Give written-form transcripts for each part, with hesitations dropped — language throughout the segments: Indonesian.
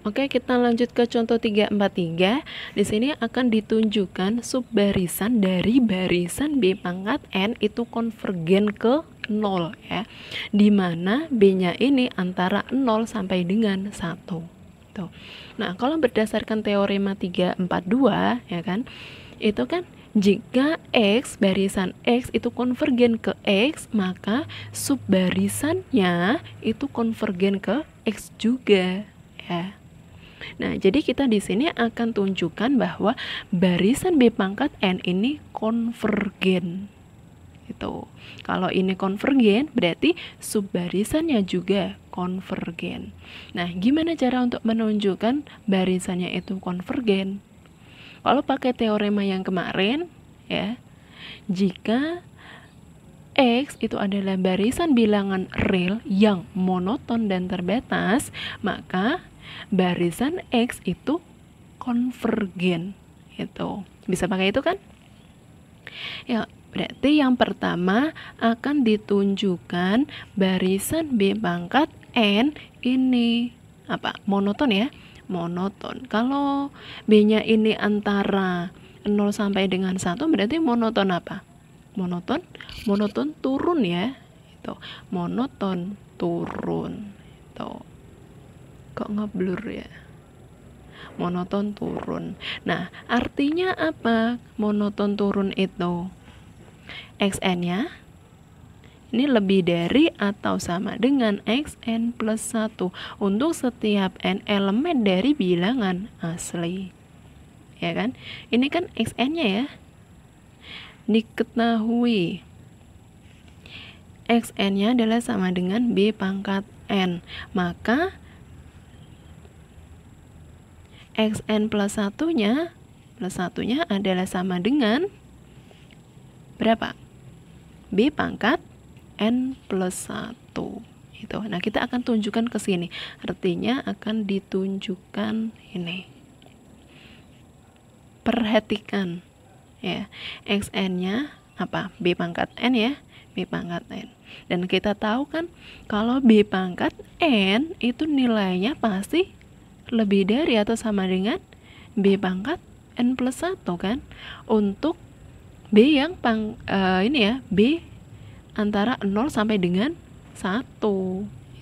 Oke, kita lanjut ke contoh 343. Di sini akan ditunjukkan subbarisan dari barisan B pangkat N itu konvergen ke 0 ya. Di mana B-nya ini antara 0 sampai dengan 1. Tuh. Nah, kalau berdasarkan teorema 342 ya kan, itu kan jika X, barisan X itu konvergen ke X, maka subbarisannya itu konvergen ke X juga ya. Nah, jadi kita di sini akan tunjukkan bahwa barisan B pangkat N ini konvergen. Itu. Kalau ini konvergen, berarti subbarisannya juga konvergen. Nah, gimana cara untuk menunjukkan barisannya itu konvergen? Kalau pakai teorema yang kemarin, ya, jika X itu adalah barisan bilangan real yang monoton dan terbatas, maka barisan X itu konvergen. Itu bisa pakai itu kan? Ya, berarti yang pertama akan ditunjukkan barisan B pangkat N ini apa? Monoton ya, monoton. Kalau B-nya ini antara 0 sampai dengan 1 berarti monoton apa? Monoton turun ya. Itu. Monoton turun. Itu. Kok ngeblur ya? Monoton turun. Nah, artinya apa monoton turun itu? Xn-nya ini lebih dari atau sama dengan Xn plus 1 untuk setiap n elemen dari bilangan asli. Ya kan? Ini kan Xn-nya ya. Diketahui Xn-nya adalah sama dengan B pangkat N. Maka Xn plus 1-nya adalah sama dengan berapa? B pangkat N plus 1. Itu. Nah, kita akan tunjukkan ke sini. Artinya akan ditunjukkan ini. Perhatikan ya. Xn-nya apa? B pangkat N ya. B pangkat N. Dan kita tahu kan kalau B pangkat N itu nilainya pasti lebih dari atau sama dengan B pangkat N plus 1 kan. Untuk B yang ini ya, B antara 0 sampai dengan 1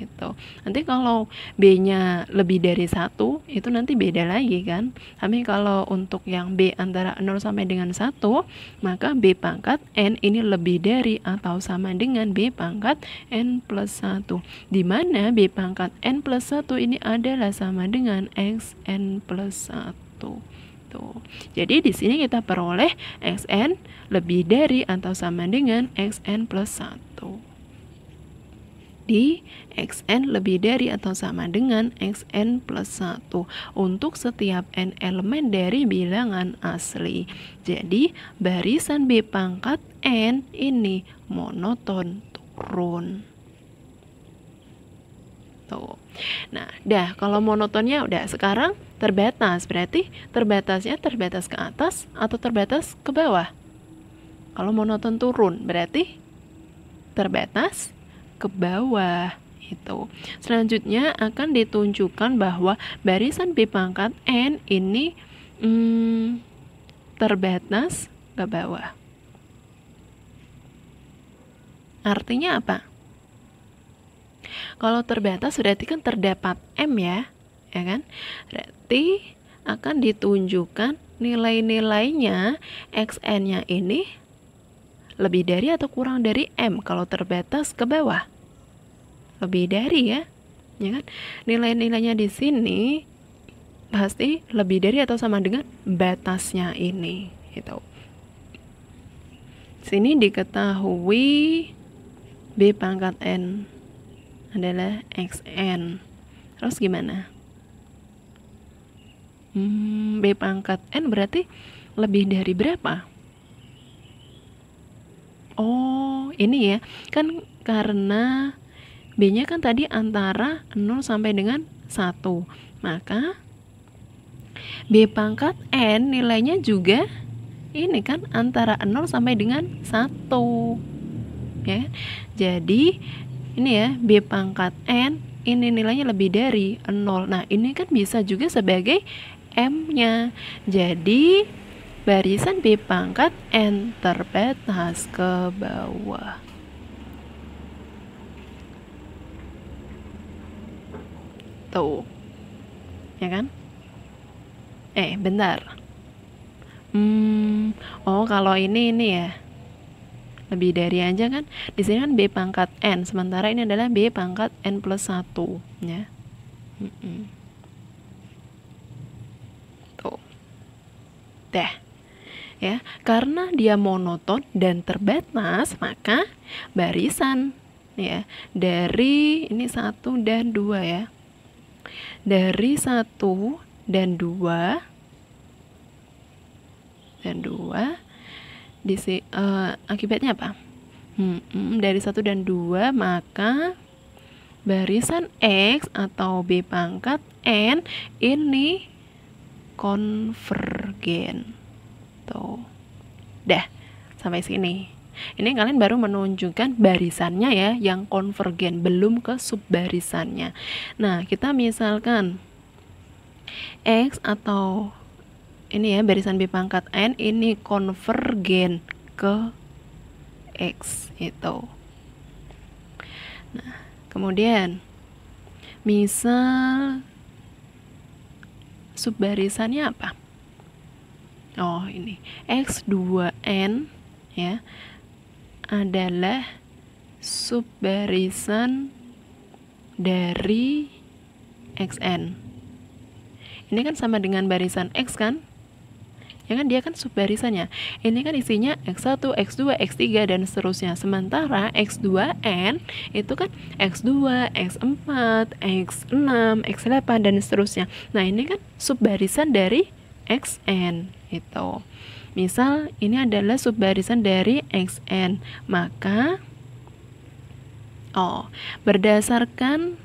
gitu. Nanti kalau B-nya lebih dari 1 itu nanti beda lagi kan. Tapi kalau untuk yang B antara 0 sampai dengan 1, maka B pangkat N ini lebih dari atau sama dengan B pangkat N plus 1. Di mana B pangkat N plus 1 ini adalah sama dengan Xn plus 1. Tuh. Jadi di sini kita peroleh Xn lebih dari atau sama dengan Xn plus 1. Di Xn lebih dari atau sama dengan Xn plus 1 untuk setiap n elemen dari bilangan asli. Jadi barisan B pangkat N ini monoton turun. Tuh. Nah, kalau monotonnya udah, sekarang terbatas. Berarti terbatasnya terbatas ke atas atau terbatas ke bawah? Kalau monoton turun berarti terbatas ke bawah. Itu. Selanjutnya akan ditunjukkan bahwa barisan B pangkat N ini terbatas ke bawah. Artinya apa? Kalau terbatas berarti kan terdapat M ya kan? Berarti akan ditunjukkan nilai-nilainya Xn-nya ini lebih dari atau kurang dari M kalau terbatas ke bawah. Lebih dari ya kan? Nilai-nilainya di sini pasti lebih dari atau sama dengan batasnya ini gitu. Sini diketahui B pangkat N adalah Xn. Terus gimana? B pangkat N berarti lebih dari berapa? Oh, ini ya. Kan karena B-nya kan tadi antara 0 sampai dengan 1. Maka B pangkat N nilainya juga ini kan antara 0 sampai dengan 1. Ya. Jadi ini ya, B pangkat N ini nilainya lebih dari 0. Nah, ini kan bisa juga sebagai M-nya. Jadi, barisan B pangkat N terbatas ke bawah. Tuh. Ya kan? Bentar. Oh, kalau ini ya. Lebih dari aja kan. Di sini kan B pangkat N, sementara ini adalah B pangkat N plus 1, ya. Tuh. Dah. Ya, karena dia monoton dan terbatas, maka barisan ya dari ini 1 dan 2 ya. Dari 1 dan 2 akibatnya apa? Dari 1 dan 2 maka barisan X atau B pangkat N ini konvergen. Tuh. Dah, sampai sini. Ini kalian baru menunjukkan barisannya ya yang konvergen, belum ke subbarisannya. Nah, kita misalkan X atau ini ya barisan B pangkat N ini konvergen ke X itu. Nah, kemudian misal subbarisannya apa? Oh, ini X2N ya adalah subbarisan dari XN. Ini kan sama dengan barisan X kan? Ya kan, dia kan subbarisannya. Ini kan isinya X1, X2, X3 dan seterusnya. Sementara X2N itu kan X2, X4, X6, X8 dan seterusnya. Nah, ini kan subbarisan dari XN itu. Misal ini adalah subbarisan dari XN, maka berdasarkan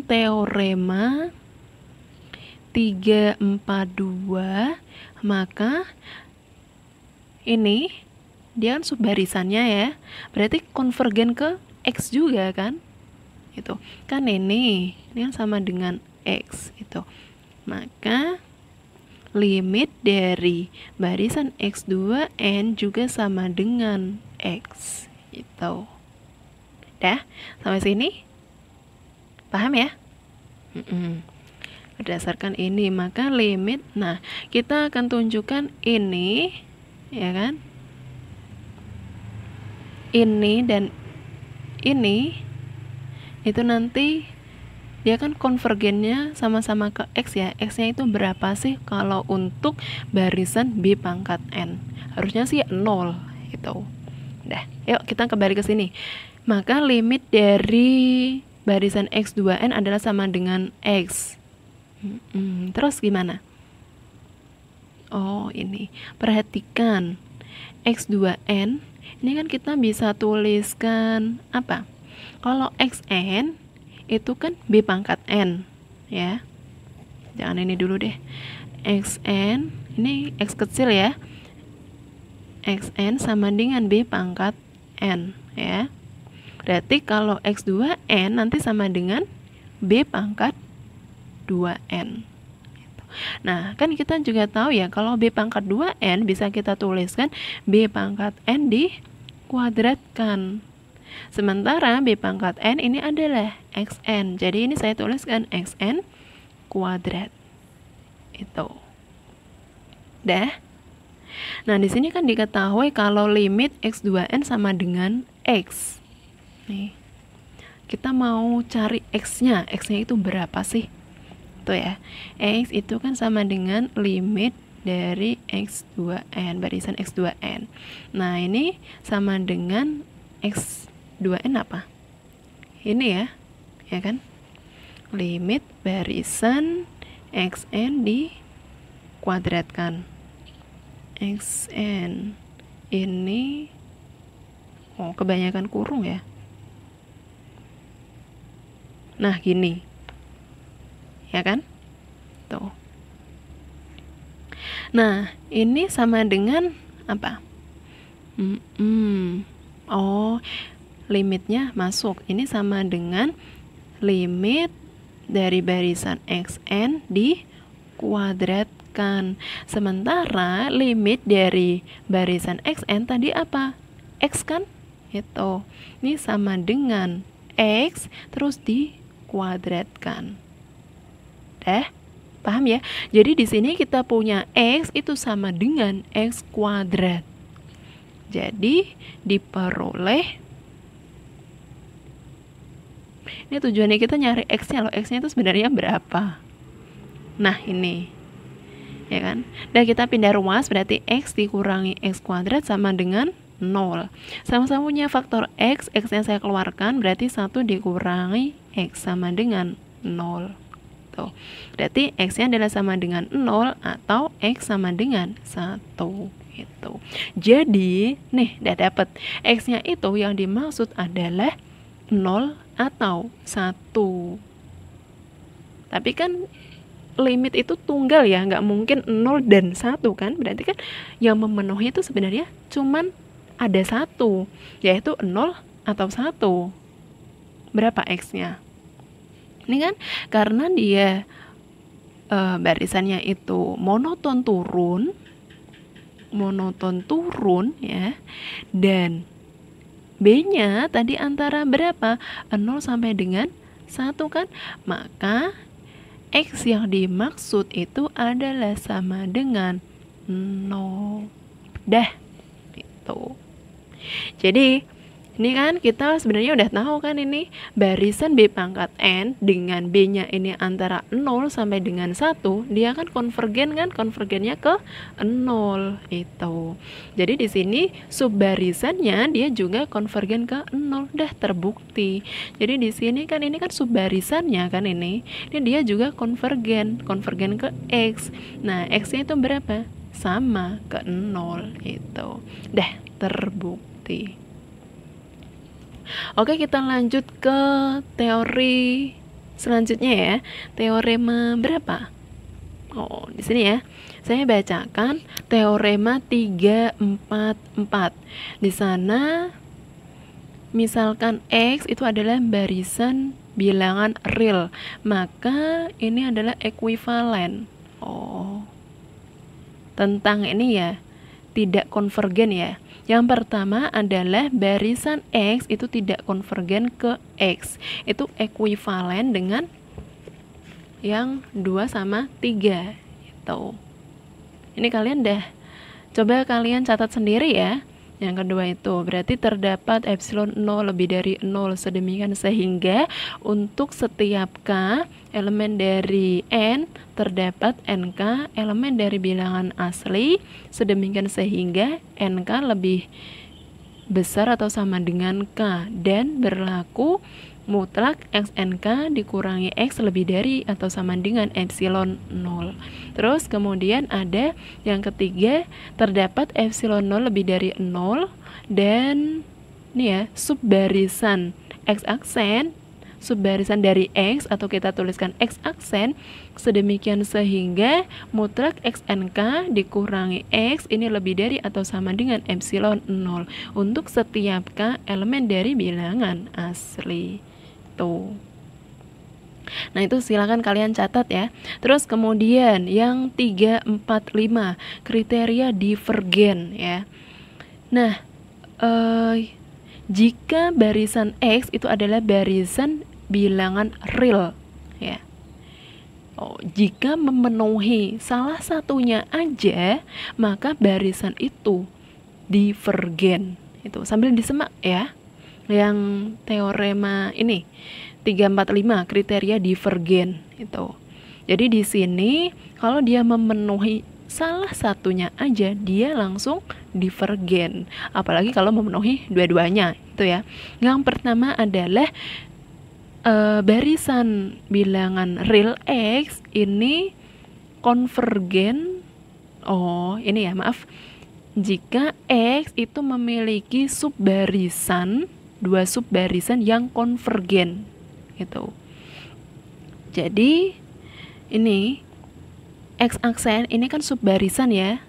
teorema 342, maka ini dia kan subbarisannya ya, berarti konvergen ke X juga kan, itu kan ini kan sama dengan X itu. Maka limit dari barisan X2N juga sama dengan X itu. Dah, sampai sini paham ya? Berdasarkan ini maka limit, nah kita akan tunjukkan ini ya kan, ini dan ini itu nanti dia kan konvergennya sama-sama ke X ya. X nya itu berapa sih kalau untuk barisan B pangkat N? Harusnya sih 0 gitu. Udah, yuk kita kembali ke sini. Maka limit dari barisan X2N adalah sama dengan X. Terus gimana? Oh, ini perhatikan X2N ini kan kita bisa tuliskan apa? Kalau XN itu kan B pangkat N ya, jangan ini dulu deh. XN ini X kecil ya, XN sama dengan B pangkat N ya. Berarti kalau X2N nanti sama dengan B pangkat 2N. Nah, kan kita juga tahu ya kalau B pangkat 2N bisa kita tuliskan B pangkat N dikuadratkan. Sementara B pangkat N ini adalah XN. Jadi ini saya tuliskan XN kuadrat. Itu. Dah. Nah, di sini kan diketahui kalau limit X2N sama dengan X. Nih. Kita mau cari X-nya. X-nya itu berapa sih? Tuh ya. X itu kan sama dengan limit dari X2N, barisan X2N. Nah, ini sama dengan X2N apa? Ini ya. Ya kan? Limit barisan XN dikuadratkan. XN ini kebanyakan kurung ya. Nah, gini. Ya kan? Tuh. Nah, ini sama dengan apa? Oh, limitnya masuk. Ini sama dengan limit dari barisan xn dikuadratkan. Sementara limit dari barisan xn tadi apa? X kan? Itu. Ini sama dengan X terus dikuadratkan. Paham ya? Jadi di sini kita punya X itu sama dengan X kuadrat. Jadi diperoleh, ini tujuannya kita nyari X-nya loh. X-nya itu sebenarnya berapa? Nah, ini. Ya kan? Dan kita pindah ruas, berarti X dikurangi X kuadrat sama dengan 0. Sama-sama punya faktor X. X-nya saya keluarkan, berarti 1 dikurangi X sama dengan 0. Tuh. Berarti X-nya adalah sama dengan 0 atau X sama dengan 1. Gitu. Jadi, nih, udah dapet. X-nya itu yang dimaksud adalah 0 atau 1. Tapi kan limit itu tunggal ya, nggak mungkin 0 dan 1 kan. Berarti kan yang memenuhi itu sebenarnya cuman ada 1, yaitu 0 atau 1. Berapa X-nya? Ini kan karena dia barisannya itu monoton turun ya, dan B-nya tadi antara berapa? 0 sampai dengan 1 kan? Maka X yang dimaksud itu adalah sama dengan 0. Dah, gitu. Jadi ini kan kita sebenarnya udah tahu kan, ini barisan B pangkat N dengan B-nya ini antara 0 sampai dengan 1, dia kan konvergen kan, konvergennya ke 0 itu. Jadi di sini subbarisannya dia juga konvergen ke 0, dah terbukti. Jadi di sini kan ini kan subbarisannya kan ini dia juga konvergen ke X. Nah, X-nya itu berapa? Sama ke 0 itu. Dah terbukti. Oke, kita lanjut ke teori selanjutnya ya. Teorema berapa? Oh, di sini ya. Saya bacakan teorema 344. Di sana misalkan X itu adalah barisan bilangan real, maka ini adalah ekuivalen. Oh. Tentang ini ya, tidak konvergen ya. Yang pertama adalah barisan X itu tidak konvergen ke X. Itu ekuivalen dengan yang 2 sama 3 gitu. Ini kalian coba kalian catat sendiri ya. Yang kedua itu berarti terdapat epsilon 0 lebih dari 0 sedemikian sehingga untuk setiap K elemen dari N terdapat NK elemen dari bilangan asli sedemikian sehingga NK lebih besar atau sama dengan K dan berlaku mutlak XNK dikurangi X lebih dari atau sama dengan epsilon 0. Terus kemudian ada yang ketiga, terdapat epsilon 0 lebih dari 0 dan ini ya, subbarisan X aksen, subbarisan dari X atau kita tuliskan X aksen sedemikian sehingga mutlak XNK dikurangi X ini lebih dari atau sama dengan epsilon 0 untuk setiap K elemen dari bilangan asli. Tuh. Nah, itu silakan kalian catat ya. Terus kemudian yang 3, 4, 5 kriteria divergen ya. Nah, jika barisan X itu adalah barisan bilangan real ya. Oh, jika memenuhi salah satunya aja, maka barisan itu divergen. Itu sambil disemak ya. Yang teorema ini 345 kriteria divergen itu. Jadi di sini kalau dia memenuhi salah satunya aja dia langsung divergen. Apalagi kalau memenuhi dua-duanya itu ya. Yang pertama adalah barisan bilangan real X ini konvergen. Oh, ini ya, maaf. Jika X itu memiliki subbarisan, 2 subbarisan yang konvergen gitu. Jadi ini X aksen ini kan subbarisan ya.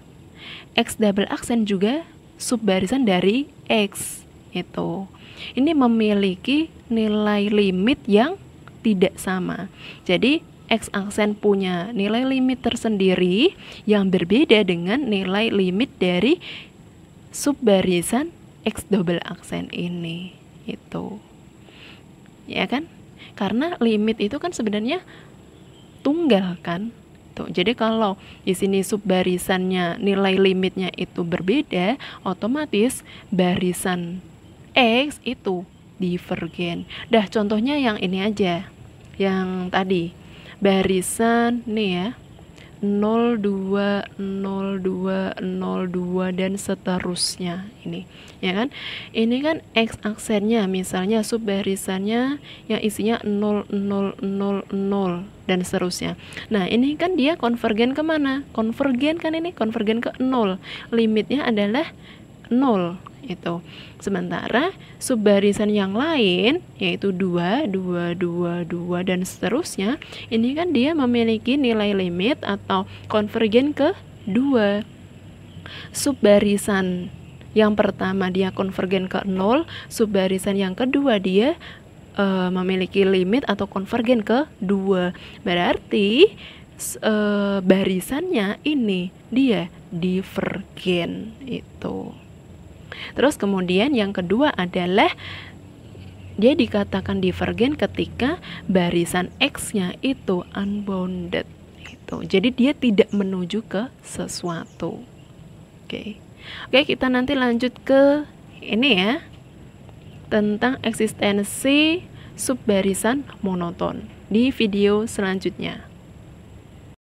X double aksen juga subbarisan dari X itu. ini memiliki nilai limit yang tidak sama. Jadi X aksen punya nilai limit tersendiri yang berbeda dengan nilai limit dari subbarisan X double aksen ini. Itu. Ya kan? Karena limit itu kan sebenarnya tunggal kan? Tuh, jadi kalau di sini subbarisannya nilai limitnya itu berbeda, otomatis barisan X itu divergen. Dah, contohnya yang ini aja. Yang tadi. Barisan nih ya. 0, 2, 0, 2, 0, 2 dan seterusnya ini, ya kan? Ini kan X aksennya, misalnya subbarisannya yang isinya 0, 0, 0, 0 dan seterusnya. Nah, ini kan dia konvergen kemana? Konvergen kan ini, konvergen ke 0. Limitnya adalah 0 itu. Sementara subbarisan yang lain yaitu 2, 2, 2, 2 dan seterusnya, ini kan dia memiliki nilai limit atau konvergen ke 2. Subbarisan yang pertama dia konvergen ke 0, subbarisan yang kedua dia memiliki limit atau konvergen ke 2. Berarti barisannya ini dia divergen itu. Terus kemudian yang kedua adalah dia dikatakan divergen ketika barisan X-nya itu unbounded. Jadi dia tidak menuju ke sesuatu. Oke, kita nanti lanjut ke ini ya, tentang eksistensi subbarisan monoton di video selanjutnya.